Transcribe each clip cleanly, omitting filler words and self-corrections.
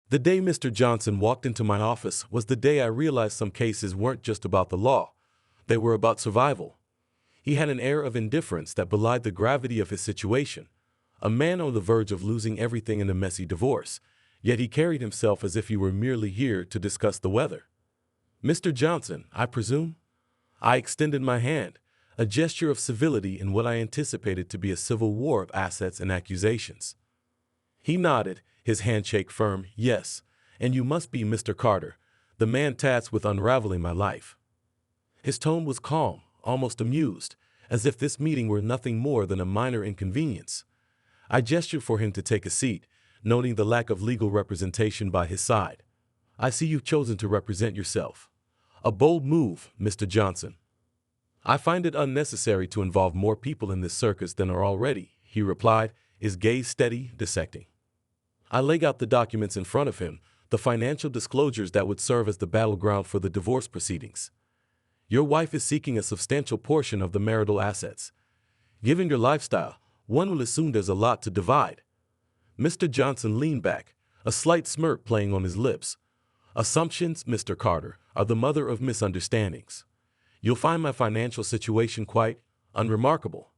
The day Mr. Johnson walked into my office was the day I realized some cases weren't just about the law. They were about survival. He had an air of indifference that belied the gravity of his situation. A man on the verge of losing everything in a messy divorce, yet he carried himself as if he were merely here to discuss the weather. "Mr. Johnson, I presume?" I extended my hand, a gesture of civility in what I anticipated to be a civil war of assets and accusations. He nodded, his handshake firm. "Yes, and you must be Mr. Carter, the man tasked with unraveling my life." His tone was calm, almost amused, as if this meeting were nothing more than a minor inconvenience. I gestured for him to take a seat, noting the lack of legal representation by his side. "I see you've chosen to represent yourself. A bold move, Mr. Johnson." "I find it unnecessary to involve more people in this circus than are already," he replied, his gaze steady, dissecting. I laid out the documents in front of him, the financial disclosures that would serve as the battleground for the divorce proceedings. "Your wife is seeking a substantial portion of the marital assets. Given your lifestyle, one will assume there's a lot to divide." Mr. Johnson leaned back, a slight smirk playing on his lips. "Assumptions, Mr. Carter, are the mother of misunderstandings. You'll find my financial situation quite unremarkable."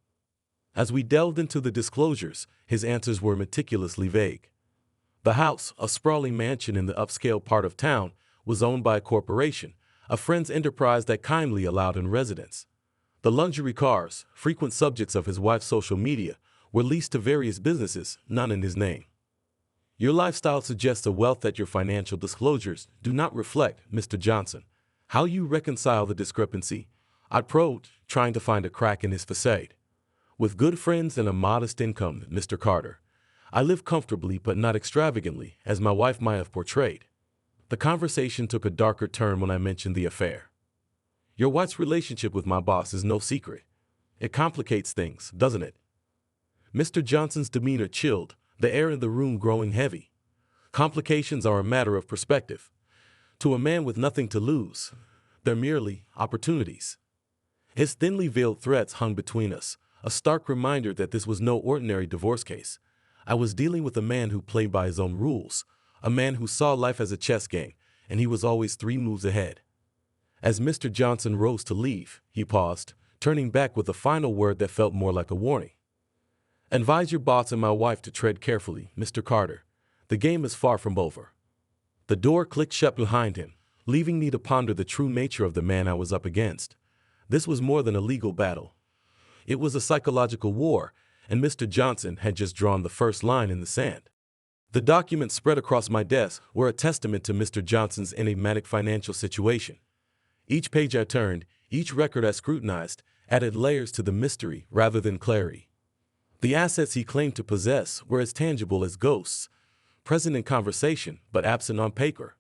As we delved into the disclosures, his answers were meticulously vague. The house, a sprawling mansion in the upscale part of town, was owned by a corporation, a friend's enterprise that kindly allowed in residence. The luxury cars, frequent subjects of his wife's social media, were leased to various businesses, none in his name. "Your lifestyle suggests a wealth that your financial disclosures do not reflect, Mr. Johnson. How you reconcile the discrepancy?" I probed, trying to find a crack in his facade. "With good friends and a modest income, Mr. Carter. I live comfortably but not extravagantly, as my wife might have portrayed." The conversation took a darker turn when I mentioned the affair. "Your wife's relationship with my boss is no secret. It complicates things, doesn't it?" Mr. Johnson's demeanor chilled, the air in the room growing heavy. "Complications are a matter of perspective. To a man with nothing to lose, they're merely opportunities." His thinly veiled threats hung between us, a stark reminder that this was no ordinary divorce case. I was dealing with a man who played by his own rules, a man who saw life as a chess game, and he was always 3 moves ahead. As Mr. Johnson rose to leave, he paused, turning back with a final word that felt more like a warning. "Advise your boss and my wife to tread carefully, Mr. Carter. The game is far from over." The door clicked shut behind him, leaving me to ponder the true nature of the man I was up against. This was more than a legal battle. It was a psychological war, and Mr. Johnson had just drawn the first line in the sand. The documents spread across my desk were a testament to Mr. Johnson's enigmatic financial situation. Each page I turned, each record I scrutinized, added layers to the mystery rather than clarity. The assets he claimed to possess were as tangible as ghosts, present in conversation but absent on paper.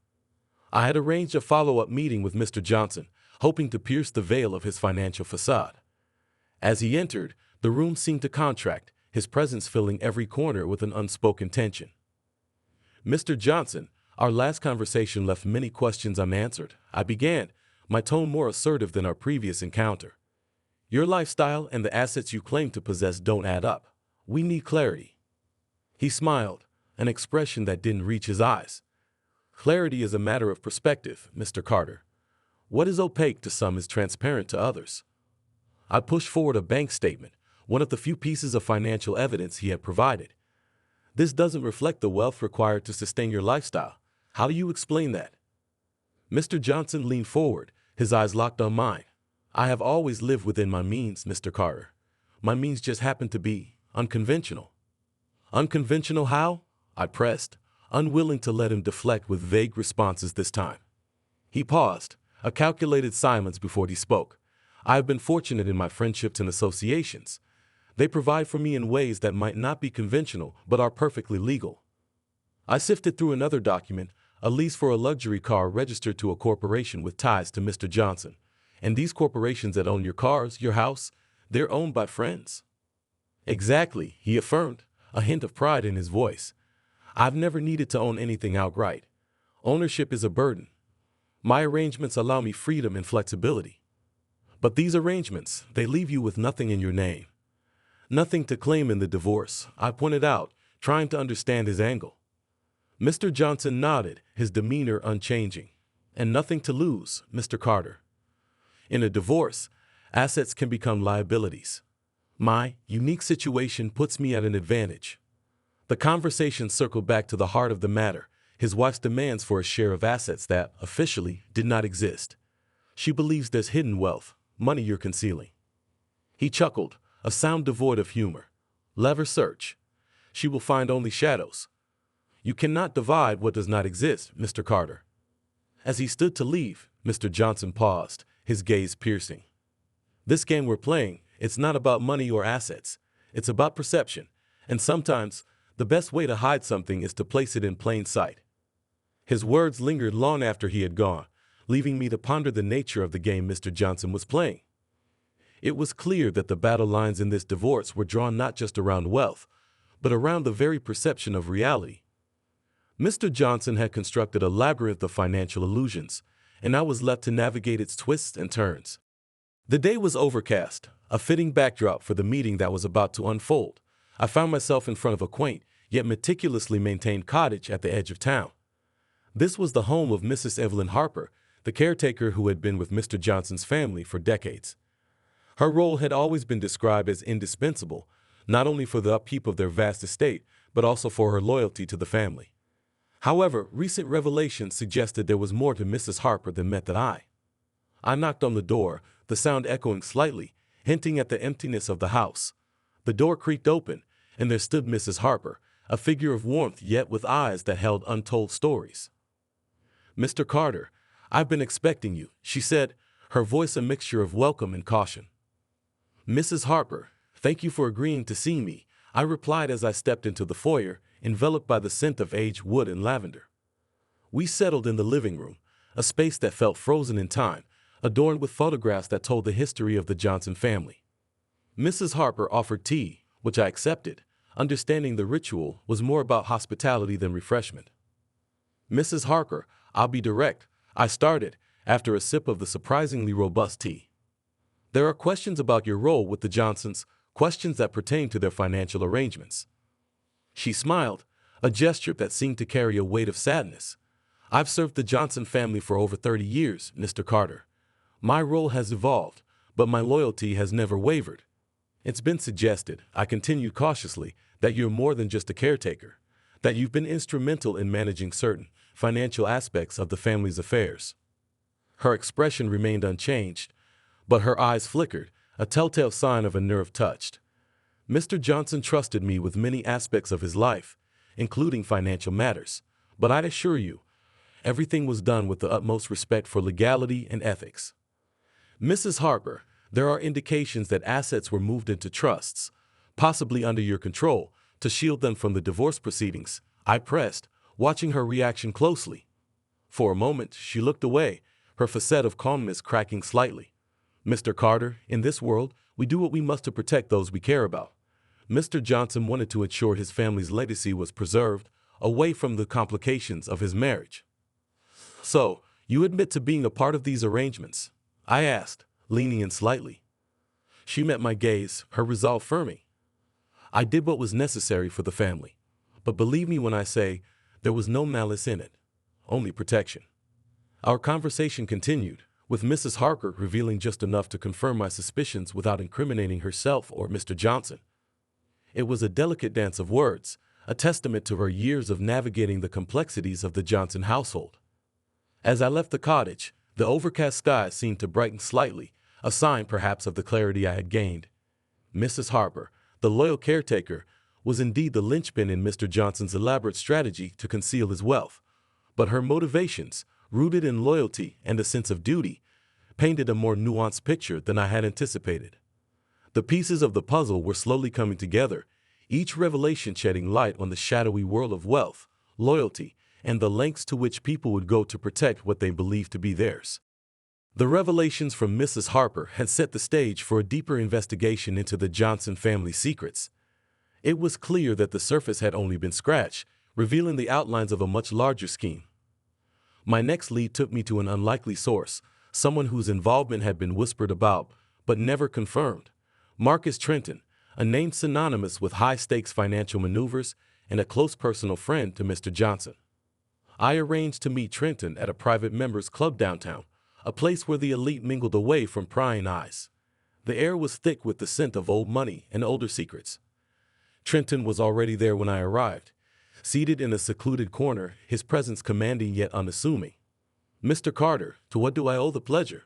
I had arranged a follow-up meeting with Mr. Johnson, hoping to pierce the veil of his financial facade. As he entered, the room seemed to contract, his presence filling every corner with an unspoken tension. "Mr. Johnson, our last conversation left many questions unanswered," I began, my tone more assertive than our previous encounter. "Your lifestyle and the assets you claim to possess don't add up. We need clarity." He smiled, an expression that didn't reach his eyes. "Clarity is a matter of perspective, Mr. Carter. What is opaque to some is transparent to others." I pushed forward a bank statement, one of the few pieces of financial evidence he had provided. "This doesn't reflect the wealth required to sustain your lifestyle. How do you explain that?" Mr. Johnson leaned forward, his eyes locked on mine. "I have always lived within my means, Mr. Carter. My means just happen to be unconventional." "Unconventional how?" I pressed, unwilling to let him deflect with vague responses this time. He paused, a calculated silence before he spoke. "I have been fortunate in my friendships and associations. They provide for me in ways that might not be conventional but are perfectly legal." I sifted through another document, a lease for a luxury car registered to a corporation with ties to Mr. Johnson. "And these corporations that own your cars, your house, they're owned by friends." "Exactly," he affirmed, a hint of pride in his voice. "I've never needed to own anything outright. Ownership is a burden. My arrangements allow me freedom and flexibility." "But these arrangements, they leave you with nothing in your name." "Nothing to claim in the divorce," I pointed out, trying to understand his angle. Mr. Johnson nodded, his demeanor unchanging. And nothing to lose, Mr. Carter. In a divorce, assets can become liabilities. My unique situation puts me at an advantage. The conversation circled back to the heart of the matter, his wife's demands for a share of assets that, officially, did not exist. She believes there's hidden wealth, money you're concealing. He chuckled, a sound devoid of humor. Let her search. She will find only shadows. You cannot divide what does not exist, Mr. Carter. As he stood to leave, Mr. Johnson paused, his gaze piercing. This game we're playing, it's not about money or assets. It's about perception, and sometimes, the best way to hide something is to place it in plain sight. His words lingered long after he had gone, leaving me to ponder the nature of the game Mr. Johnson was playing. It was clear that the battle lines in this divorce were drawn not just around wealth, but around the very perception of reality. Mr. Johnson had constructed a labyrinth of financial illusions, and I was left to navigate its twists and turns. The day was overcast, a fitting backdrop for the meeting that was about to unfold. I found myself in front of a quaint, yet meticulously maintained cottage at the edge of town. This was the home of Mrs. Evelyn Harper, the caretaker who had been with Mr. Johnson's family for decades. Her role had always been described as indispensable, not only for the upkeep of their vast estate, but also for her loyalty to the family. However, recent revelations suggested there was more to Mrs. Harper than met the eye. I knocked on the door, the sound echoing slightly, hinting at the emptiness of the house. The door creaked open, and there stood Mrs. Harper, a figure of warmth yet with eyes that held untold stories. "Mr. Carter, I've been expecting you," she said, her voice a mixture of welcome and caution. "Mrs. Harper, thank you for agreeing to see me," I replied as I stepped into the foyer, enveloped by the scent of aged wood and lavender. We settled in the living room, a space that felt frozen in time, adorned with photographs that told the history of the Johnson family. Mrs. Harper offered tea, which I accepted, understanding the ritual was more about hospitality than refreshment. "Mrs. Harper, I'll be direct," I started, after a sip of the surprisingly robust tea. "There are questions about your role with the Johnsons, questions that pertain to their financial arrangements." She smiled, a gesture that seemed to carry a weight of sadness. "I've served the Johnson family for over 30 years, Mr. Carter. My role has evolved, but my loyalty has never wavered. It's been suggested," I continued cautiously, "that you're more than just a caretaker, that you've been instrumental in managing certain financial aspects of the family's affairs." Her expression remained unchanged, but her eyes flickered, a telltale sign of a nerve touched. Mr. Johnson trusted me with many aspects of his life, including financial matters, but I'd assure you, everything was done with the utmost respect for legality and ethics. "Mrs. Harper, there are indications that assets were moved into trusts, possibly under your control, to shield them from the divorce proceedings," I pressed, watching her reaction closely. For a moment, she looked away, her facade of calmness cracking slightly. "Mr. Carter, in this world, we do what we must to protect those we care about. Mr. Johnson wanted to ensure his family's legacy was preserved, away from the complications of his marriage." "So, you admit to being a part of these arrangements?" I asked, leaning in slightly. She met my gaze, her resolve firming. "I did what was necessary for the family, but believe me when I say there was no malice in it, only protection." Our conversation continued, with Mrs. Harper revealing just enough to confirm my suspicions without incriminating herself or Mr. Johnson. It was a delicate dance of words, a testament to her years of navigating the complexities of the Johnson household. As I left the cottage, the overcast sky seemed to brighten slightly, a sign perhaps of the clarity I had gained. Mrs. Harper, the loyal caretaker, was indeed the linchpin in Mr. Johnson's elaborate strategy to conceal his wealth, but her motivations, rooted in loyalty and a sense of duty, painted a more nuanced picture than I had anticipated. The pieces of the puzzle were slowly coming together, each revelation shedding light on the shadowy world of wealth, loyalty, and the lengths to which people would go to protect what they believed to be theirs. The revelations from Mrs. Harper had set the stage for a deeper investigation into the Johnson family secrets. It was clear that the surface had only been scratched, revealing the outlines of a much larger scheme. My next lead took me to an unlikely source, someone whose involvement had been whispered about, but never confirmed. Marcus Trenton, a name synonymous with high-stakes financial maneuvers and a close personal friend to Mr. Johnson. I arranged to meet Trenton at a private members club downtown, a place where the elite mingled away from prying eyes. The air was thick with the scent of old money and older secrets. Trenton was already there when I arrived, seated in a secluded corner, his presence commanding yet unassuming. "Mr. Carter, to what do I owe the pleasure?"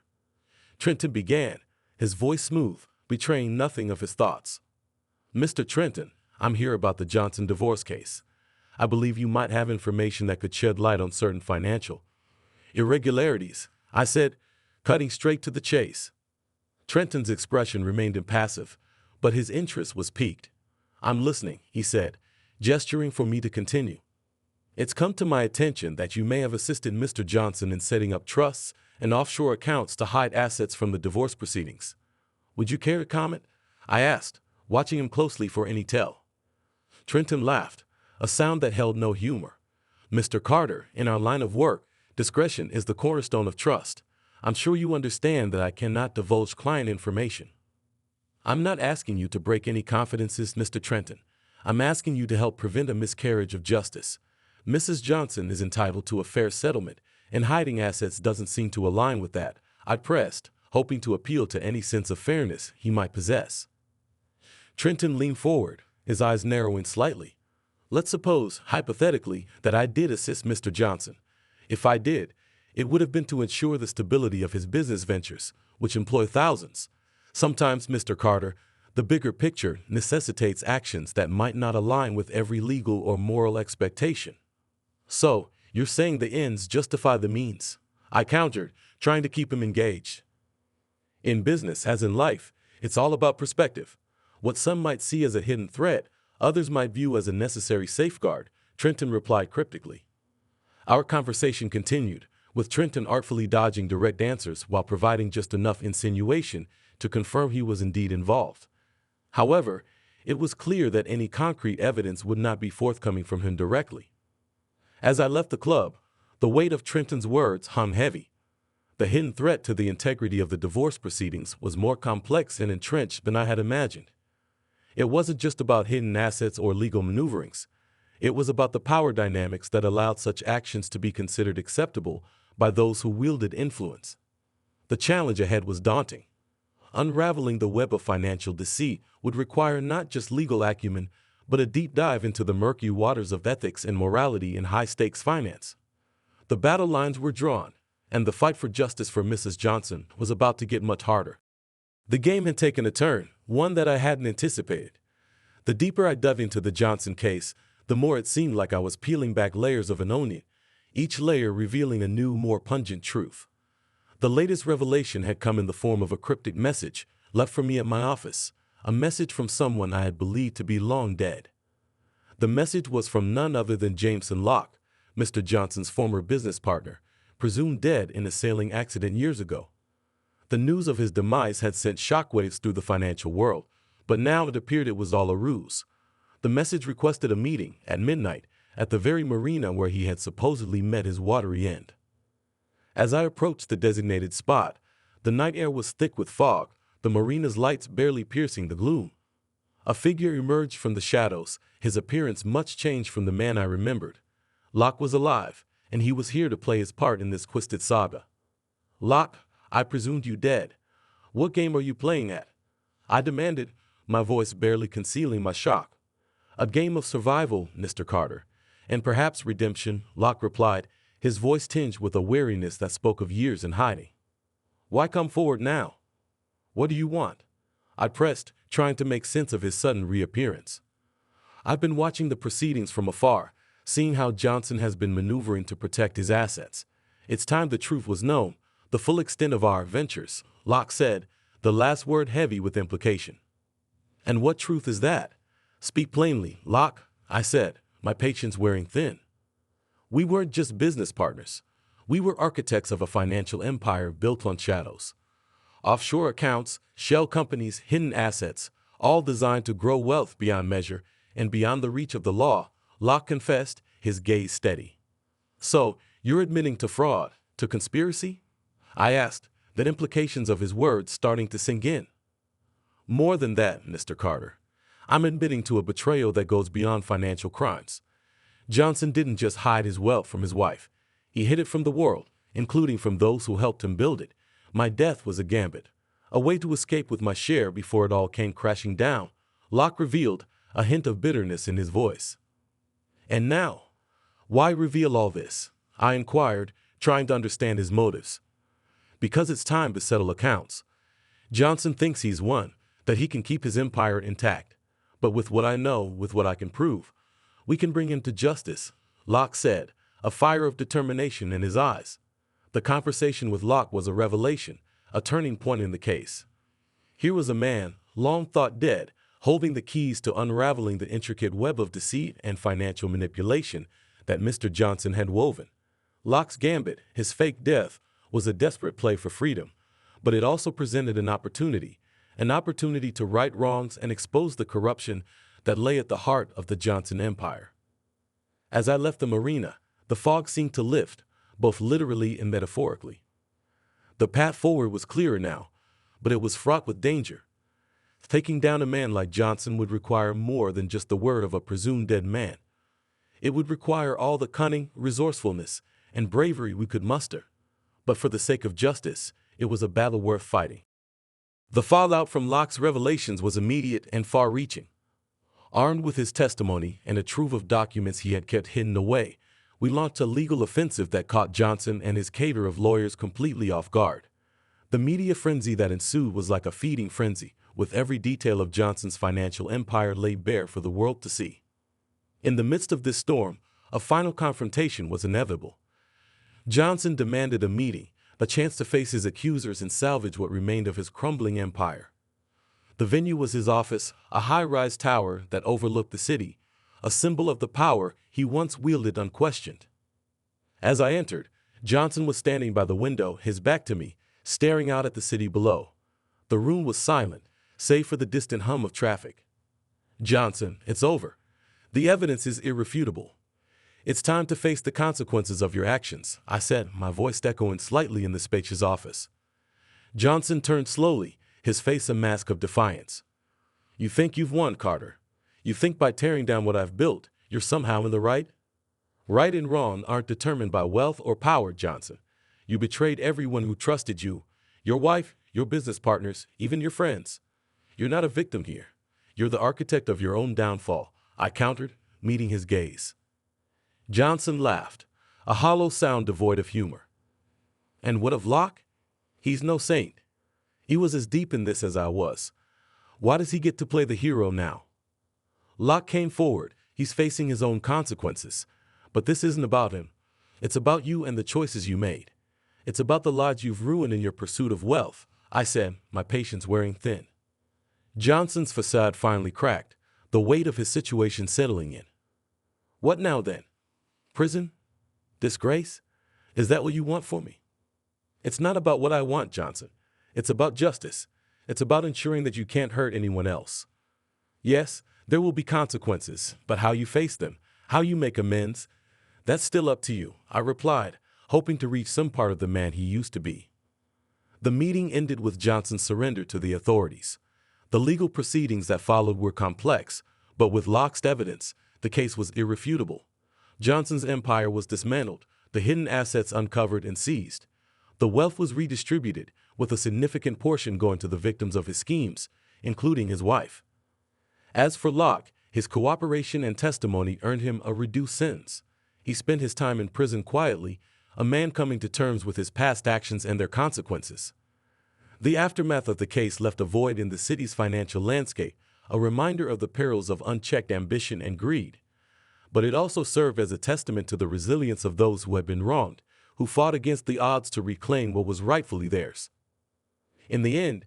Trenton began, his voice smooth, betraying nothing of his thoughts. "Mr. Trenton, I'm here about the Johnson divorce case. I believe you might have information that could shed light on certain financial irregularities," I said, cutting straight to the chase. Trenton's expression remained impassive, but his interest was piqued. "I'm listening," he said, gesturing for me to continue. "It's come to my attention that you may have assisted Mr. Johnson in setting up trusts and offshore accounts to hide assets from the divorce proceedings. Would you care to comment?" I asked, watching him closely for any tell. Trenton laughed, a sound that held no humor. "Mr. Carter, in our line of work, discretion is the cornerstone of trust. I'm sure you understand that I cannot divulge client information." "I'm not asking you to break any confidences, Mr. Trenton. I'm asking you to help prevent a miscarriage of justice. Mrs. Johnson is entitled to a fair settlement, and hiding assets doesn't seem to align with that," I pressed, hoping to appeal to any sense of fairness he might possess. Trenton leaned forward, his eyes narrowing slightly. "Let's suppose, hypothetically, that I did assist Mr. Johnson. If I did, it would have been to ensure the stability of his business ventures, which employ thousands. Sometimes, Mr. Carter, the bigger picture necessitates actions that might not align with every legal or moral expectation." "So, you're saying the ends justify the means?" I countered, trying to keep him engaged. "In business, as in life, it's all about perspective. What some might see as a hidden threat, others might view as a necessary safeguard," Trenton replied cryptically. Our conversation continued, with Trenton artfully dodging direct answers while providing just enough insinuation to confirm he was indeed involved. However, it was clear that any concrete evidence would not be forthcoming from him directly. As I left the club, the weight of Trenton's words hung heavy. The hidden threat to the integrity of the divorce proceedings was more complex and entrenched than I had imagined. It wasn't just about hidden assets or legal maneuverings. It was about the power dynamics that allowed such actions to be considered acceptable by those who wielded influence. The challenge ahead was daunting. Unraveling the web of financial deceit would require not just legal acumen, but a deep dive into the murky waters of ethics and morality in high-stakes finance. The battle lines were drawn, and the fight for justice for Mrs. Johnson was about to get much harder. The game had taken a turn, one that I hadn't anticipated. The deeper I dove into the Johnson case, the more it seemed like I was peeling back layers of an onion, each layer revealing a new, more pungent truth. The latest revelation had come in the form of a cryptic message left for me at my office, a message from someone I had believed to be long dead. The message was from none other than Jameson Lock, Mr. Johnson's former business partner, presumed dead in a sailing accident years ago. The news of his demise had sent shockwaves through the financial world, but now it appeared it was all a ruse. The message requested a meeting at midnight at the very marina where he had supposedly met his watery end. As I approached the designated spot, the night air was thick with fog, the marina's lights barely piercing the gloom. A figure emerged from the shadows, his appearance much changed from the man I remembered. Locke was alive, and he was here to play his part in this twisted saga. "Locke, I presumed you dead. What game are you playing at?" I demanded, my voice barely concealing my shock. "A game of survival, Mr. Carter, and perhaps redemption," Locke replied, his voice tinged with a weariness that spoke of years in hiding. "Why come forward now? What do you want?" I pressed, trying to make sense of his sudden reappearance. "I've been watching the proceedings from afar, seeing how Johnson has been maneuvering to protect his assets. It's time the truth was known, the full extent of our adventures," Locke said, the last word heavy with implication. "And what truth is that? Speak plainly, Locke," I said, my patience wearing thin. "We weren't just business partners. We were architects of a financial empire built on shadows. Offshore accounts, shell companies, hidden assets, all designed to grow wealth beyond measure and beyond the reach of the law," Locke confessed, his gaze steady. "So, you're admitting to fraud, to conspiracy?" I asked, the implications of his words starting to sink in. "More than that, Mr. Carter. I'm admitting to a betrayal that goes beyond financial crimes. Johnson didn't just hide his wealth from his wife. He hid it from the world, including from those who helped him build it. My death was a gambit, a way to escape with my share before it all came crashing down, Locke revealed, a hint of bitterness in his voice. And now, why reveal all this? I inquired, trying to understand his motives. Because it's time to settle accounts. Johnson thinks he's won, that he can keep his empire intact. But with what I know, with what I can prove, we can bring him to justice, Locke said, a fire of determination in his eyes. The conversation with Locke was a revelation, a turning point in the case. Here was a man, long thought dead, holding the keys to unraveling the intricate web of deceit and financial manipulation that Mr. Johnson had woven. Locke's gambit, his fake death, was a desperate play for freedom, but it also presented an opportunity to right wrongs and expose the corruption that lay at the heart of the Johnson empire. As I left the marina, the fog seemed to lift, both literally and metaphorically. The path forward was clearer now, but it was fraught with danger. Taking down a man like Johnson would require more than just the word of a presumed dead man. It would require all the cunning, resourcefulness, and bravery we could muster. But for the sake of justice, it was a battle worth fighting. The fallout from Locke's revelations was immediate and far-reaching. Armed with his testimony and a trove of documents he had kept hidden away, we launched a legal offensive that caught Johnson and his cadre of lawyers completely off guard. The media frenzy that ensued was like a feeding frenzy, with every detail of Johnson's financial empire laid bare for the world to see. In the midst of this storm, a final confrontation was inevitable. Johnson demanded a meeting, a chance to face his accusers and salvage what remained of his crumbling empire. The venue was his office, a high-rise tower that overlooked the city, a symbol of the power he once wielded unquestioned. As I entered, Johnson was standing by the window, his back to me, staring out at the city below. The room was silent, save for the distant hum of traffic. "Johnson, it's over. The evidence is irrefutable. It's time to face the consequences of your actions," I said, my voice echoing slightly in the spacious office. Johnson turned slowly, his face a mask of defiance. "You think you've won, Carter. You think by tearing down what I've built, you're somehow in the right? Right and wrong aren't determined by wealth or power, Johnson. You betrayed everyone who trusted you, your wife, your business partners, even your friends. You're not a victim here. You're the architect of your own downfall," I countered, meeting his gaze. Johnson laughed, a hollow sound devoid of humor. "And what of Locke? He's no saint. He was as deep in this as I was. Why does he get to play the hero now?" Locke came forward. He's facing his own consequences. But this isn't about him. It's about you and the choices you made. It's about the lives you've ruined in your pursuit of wealth, I said, my patience wearing thin. Johnson's facade finally cracked, the weight of his situation settling in. "What now then? Prison? Disgrace? Is that what you want for me?" "It's not about what I want, Johnson. It's about justice. It's about ensuring that you can't hurt anyone else. Yes, there will be consequences, but how you face them, how you make amends, that's still up to you," I replied, hoping to reach some part of the man he used to be. The meeting ended with Johnson's surrender to the authorities. The legal proceedings that followed were complex, but with Locke's evidence, the case was irrefutable. Johnson's empire was dismantled, the hidden assets uncovered and seized. The wealth was redistributed, with a significant portion going to the victims of his schemes, including his wife. As for Locke, his cooperation and testimony earned him a reduced sentence. He spent his time in prison quietly, a man coming to terms with his past actions and their consequences. The aftermath of the case left a void in the city's financial landscape, a reminder of the perils of unchecked ambition and greed. But it also served as a testament to the resilience of those who had been wronged, who fought against the odds to reclaim what was rightfully theirs. In the end,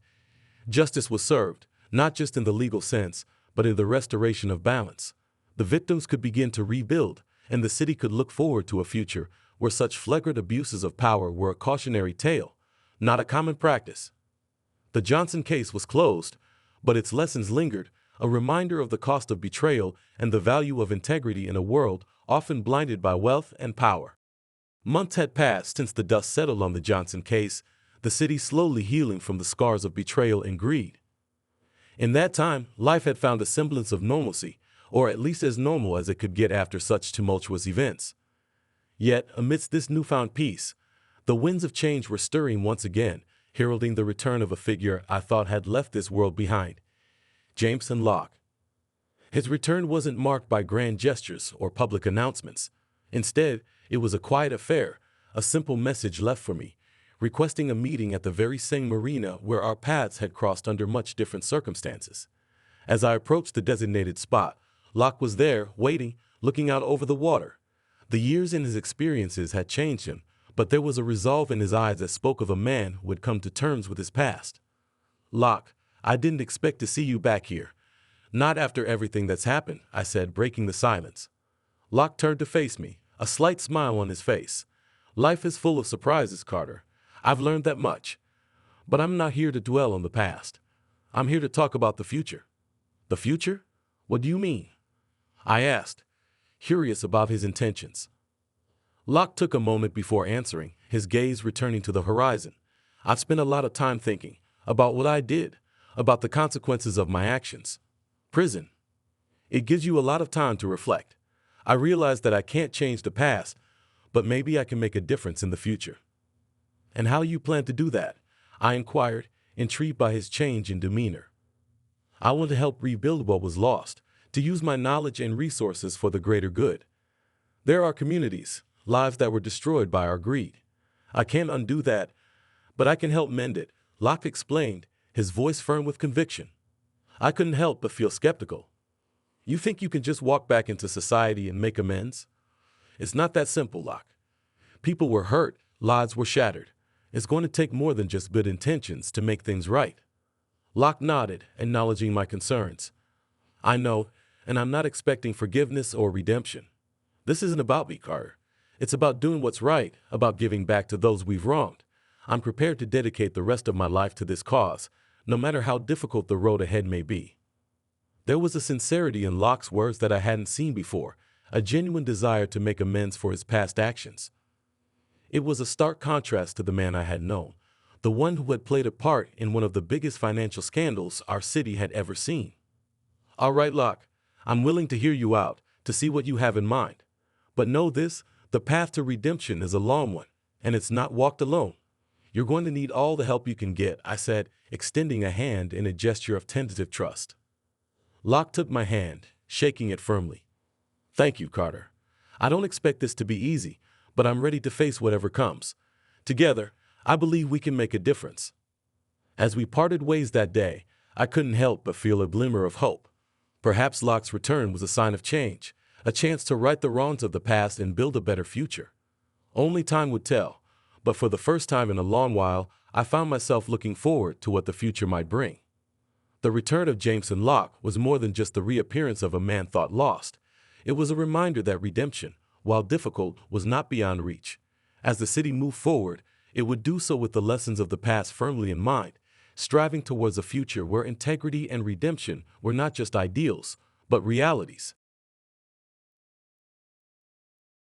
justice was served, not just in the legal sense, but in the restoration of balance. The victims could begin to rebuild, and the city could look forward to a future where such flagrant abuses of power were a cautionary tale, not a common practice. The Johnson case was closed, but its lessons lingered, a reminder of the cost of betrayal and the value of integrity in a world often blinded by wealth and power. Months had passed since the dust settled on the Johnson case, the city slowly healing from the scars of betrayal and greed. In that time, life had found a semblance of normalcy, or at least as normal as it could get after such tumultuous events. Yet, amidst this newfound peace, the winds of change were stirring once again, heralding the return of a figure I thought had left this world behind. Jameson Lock. His return wasn't marked by grand gestures or public announcements. Instead, it was a quiet affair, a simple message left for me, requesting a meeting at the very same marina where our paths had crossed under much different circumstances. As I approached the designated spot, Locke was there, waiting, looking out over the water. The years and his experiences had changed him, but there was a resolve in his eyes that spoke of a man who had come to terms with his past. "Locke, I didn't expect to see you back here. Not after everything that's happened," I said, breaking the silence. Locke turned to face me, a slight smile on his face. "Life is full of surprises, Carter. I've learned that much. But I'm not here to dwell on the past. I'm here to talk about the future." "The future? What do you mean?" I asked, curious about his intentions. Locke took a moment before answering, his gaze returning to the horizon. "I've spent a lot of time thinking about what I did, about the consequences of my actions. Prison. It gives you a lot of time to reflect. I realize that I can't change the past, but maybe I can make a difference in the future." "And how you plan to do that?" I inquired, intrigued by his change in demeanor. "I want to help rebuild what was lost, to use my knowledge and resources for the greater good. There are communities, lives that were destroyed by our greed. I can't undo that, but I can help mend it," Locke explained, his voice firm with conviction. I couldn't help but feel skeptical. "You think you can just walk back into society and make amends?" "It's not that simple, Locke. People were hurt, lives were shattered. It's going to take more than just good intentions to make things right." Locke nodded, acknowledging my concerns. "I know, and I'm not expecting forgiveness or redemption. This isn't about me, Carter. It's about doing what's right, about giving back to those we've wronged. I'm prepared to dedicate the rest of my life to this cause, no matter how difficult the road ahead may be." There was a sincerity in Locke's words that I hadn't seen before, a genuine desire to make amends for his past actions. It was a stark contrast to the man I had known, the one who had played a part in one of the biggest financial scandals our city had ever seen. "All right, Locke, I'm willing to hear you out, to see what you have in mind. But know this, the path to redemption is a long one, and it's not walked alone. You're going to need all the help you can get," I said, extending a hand in a gesture of tentative trust. Locke took my hand, shaking it firmly. "Thank you, Carter. I don't expect this to be easy, but I'm ready to face whatever comes. Together, I believe we can make a difference." As we parted ways that day, I couldn't help but feel a glimmer of hope. Perhaps Locke's return was a sign of change, a chance to right the wrongs of the past and build a better future. Only time would tell, but for the first time in a long while, I found myself looking forward to what the future might bring. The return of Jameson Lock was more than just the reappearance of a man thought lost. It was a reminder that redemption, while difficult, was not beyond reach. As the city moved forward, it would do so with the lessons of the past firmly in mind, striving towards a future where integrity and redemption were not just ideals, but realities.